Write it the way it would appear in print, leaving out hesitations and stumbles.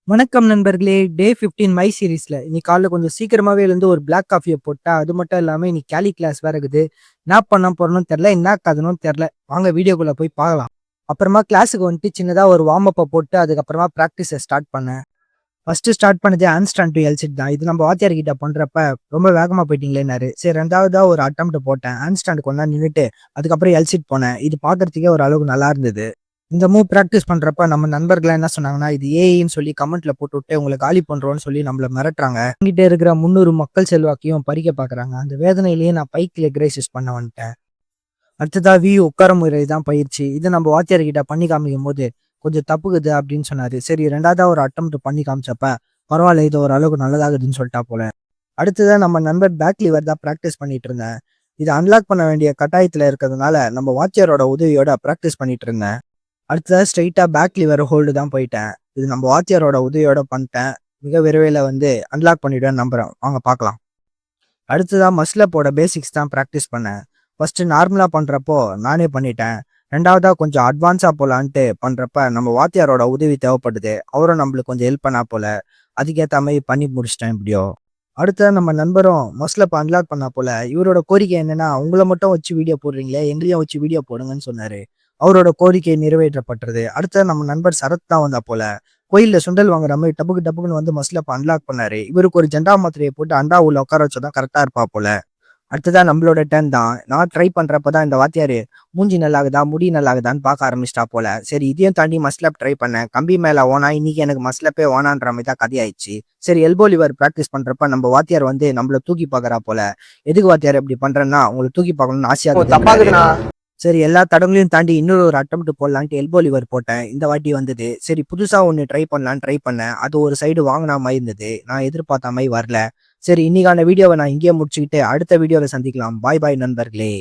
வணக்கம் நண்பர்களே. டே 15 மை சீரிஸ்ல இன்னைக்கு காலைல கொஞ்சம் சீக்கிரமாவே எழுந்து ஒரு பிளாக் காஃபிய போட்டா, அது மட்டும் இல்லாம இன்னைக்கு கேலி கிளாஸ் வேற இருக்குது. என்னா பண்ண போறேன்னும் தெரியல, என்னா கதைன்னும் தெரியல. வாங்க வீடியோக்குள்ள போய் பார்க்கலாம். அப்புறமா கிளாஸுக்கு வந்துட்டு சின்னதா ஒரு வார்ம் அப்ப போட்டு அதுக்கப்புறமா பிராக்டிஸ ஸ்டார்ட் பண்ணேன். ஃபர்ஸ்ட் ஸ்டார்ட் பண்ணது ஹேண்ட் ஸ்டாண்ட் டூ எல்சிட் தான். இது நம்ம வாத்தியார் கிட்ட பண்றப்ப ரொம்ப வேகமா போயிட்டீங்களேன்னாரு. சரி 2வதா ஒரு அட்டெம்ப்ட் போட்டேன். ஹேண்ட் ஸ்டாண்ட் கொஞ்ச நேரம் நின்னுட்டு அதுக்கப்புறம் எல்சிட் போனேன். இது பார்க்கறதுக்கே ஒரு அளவுக்கு நல்லா இருந்தது. இந்த மூவ் பிராக்டிஸ் பண்றப்ப நம்ம நண்பர்கள்லாம் என்ன சொன்னாங்கன்னா, இது ஏஐன்னு சொல்லி கமெண்ட்ல போட்டுவிட்டு உங்கள காலி பண்றோம்ன்னு சொல்லி நம்மள மிரட்டுறாங்க. என்கிட்ட இருக்கிற 300 மக்கள் செல்வாக்கையும் பறிக்க பார்க்குறாங்க. அந்த வேதனையிலேயே நான் பைக் லெக் ரைசஸ் பண்ண வந்துட்டேன். அடுத்ததா உட்கார முறை தான் பயிற்சி. இத நம்ம வாத்தியார் கிட்ட பண்ணி காமிக்கும்போது, கொஞ்சம் தப்புக்குது அப்படின்னு சொன்னாரு. சரி 2வதா ஒரு அட்டெம்ப்ட் பண்ணி காமிச்சப்ப, பரவால்ல இது ஓரளவுக்கு நல்லதாகுதுன்னு சொல்லிட்டா போல. அடுத்ததா நம்ம நண்பர் பேக் லிவர் தான் பிராக்டிஸ் பண்ணிட்டு இருந்தேன். இத அன்லாக் பண்ண வேண்டிய கட்டாயத்துல இருக்கிறதுனால, நம்ம வாத்தியாரோட உதவியோட பிராக்டிஸ் பண்ணிட்டு இருந்தேன். அடுத்ததா ஸ்ட்ரெயிட்டா பேக் லிவர் ஹோல்டு தான் போயிட்டேன். இது நம்ம வாத்தியாரோட உதவியோட பண்ணிட்டேன். மிக விரைவில அன்லாக் பண்ணிடுவேன்னு நம்புறேன். வாங்க பார்க்கலாம். அடுத்ததா மஸ்ல் அப்போட பேசிக்ஸ் தான் பிராக்டிஸ் பண்ணேன். ஃபர்ஸ்ட் நார்மலா பண்றப்போ நானே பண்ணிட்டேன். 2வதா கொஞ்சம் அட்வான்ஸா போலான்ட்டு பண்றப்ப நம்ம வாத்தியாரோட உதவி தேவைப்படுது. அவரும் நம்மளுக்கு கொஞ்சம் ஹெல்ப் பண்ணா போல. அதுக்கேத்த மாரி பண்ணி முடிச்சுட்டேன் எப்படியோ. அடுத்ததா நம்ம நண்பரும் மஸ்ல் அப் அன்லாக் பண்ணா போல. இவரோட கோரிக்கை என்னன்னா, உங்கள மட்டும் வச்சு வீடியோ போடுறீங்களே, எங்களையும் வச்சு வீடியோ போடுங்கன்னு சொன்னாரு. அவரோட கோரிக்கை நிறைவேற்றப்பட்டது. அடுத்தது நம்ம நண்பர் சரத் தான் வந்தா போல. கோயில்ல சுண்டல் வாங்குற மாரி டபுக்கு டபுக்குன்னு மஸ்ல அப்ப அன்லாக் பண்ணாரு. இவருக்கு ஒரு ஜண்டா மாத்திரைய போட்டு அண்டா உள்ள உட்கார வச்சா தான் கரெக்ட்டா இருப்பா போல. அடுத்ததா நம்மளோட டர்ன் தான். நான் ட்ரை பண்றப்ப தான் இந்த வாத்தியாரு மூஞ்சி நல்லாகுதா, முடி நல்லாகுதான்னு பார்க்க ஆரம்பிச்சிட்டா போல. சரி இதையும் தாண்டி மஸ்ல் அப் ட்ரை பண்ணேன். கம்பி மேல ஓனா இன்னைக்கு எனக்கு மஸ்ல் அப்பே ஓனான்ற மாரி தான் கதையாயிடுச்சு. சரி எல்போ லிவர் பிராக்டிஸ் பண்றப்ப நம்ம வாத்தியார் நம்மள தூக்கி பார்க்கறா போல. எதுக்கு வாத்தியார் இப்படி பண்றேன்னா, உங்கள தூக்கி பார்க்கணும்னு ஆசையா இருக்குதுன்றாரு. சரி எல்லா தடங்களையும் தாண்டி இன்னொரு ஒரு அட்டெம்ப்ட் போடலான்ட்டு எல்போ லிவர் போட்டேன். இந்த வாட்டி வந்தது. சரி புதுசா ஒண்ணு ட்ரை பண்ணலான்னு ட்ரை பண்ணேன். அது ஒரு சைடு வாங்குன மாரி இருந்தது. நான் எதிர்பார்த்த மாரி வரல. சரி இன்னைக்கான வீடியோவ நான் இங்கேயே முடிச்சுக்கிட்டு அடுத்த வீடியோல சந்திக்கலாம். பாய் பாய் நண்பர்களே.